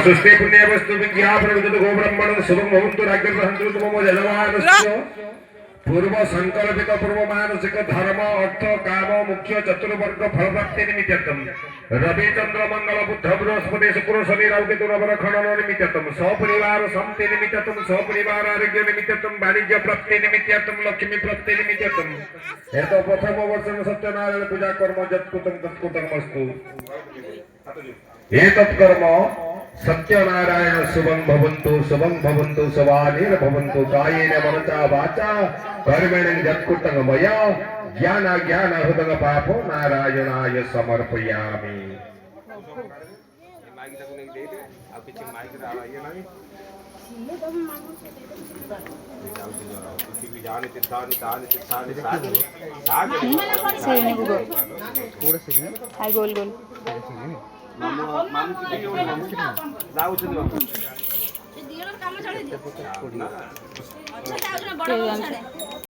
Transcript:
सुस्ते पुण्य वस्तु विज्ञापन विद्युत गो ब्रह्मण शुभम भवन्तु राज्ञर्हन्तु मम यजमानस्य पूर्व संकल्पित पूर्व मानसिक धर्म अर्थ काम मुख्य चतुर्वर्ग फल प्राप्ति निमित्तम रवि चंद्र मंगल बुध बृहस्पति शुक्र शनि राहु केतु नवर खंडन निमित्तम सपरिवार शांति निमित्तम सपरिवार आरोग्य निमित्तम वाणिज्य प्राप्ति निमित्तम लक्ष्मी प्राप्ति निमित्तम एतो प्रथम वर्षं सत्यनारायण पूजा कर्म जत्कुतं तत्कुतमस्तु एतत् कर्म सत्यनारायण शुभं भवन्तु शुभानिर्भवन्तु कायेन मनसा वाचा कर्मेण यत्कुतं मया ज्ञान हृदय पापो नारायणाय समर्पयामि। गोल गोल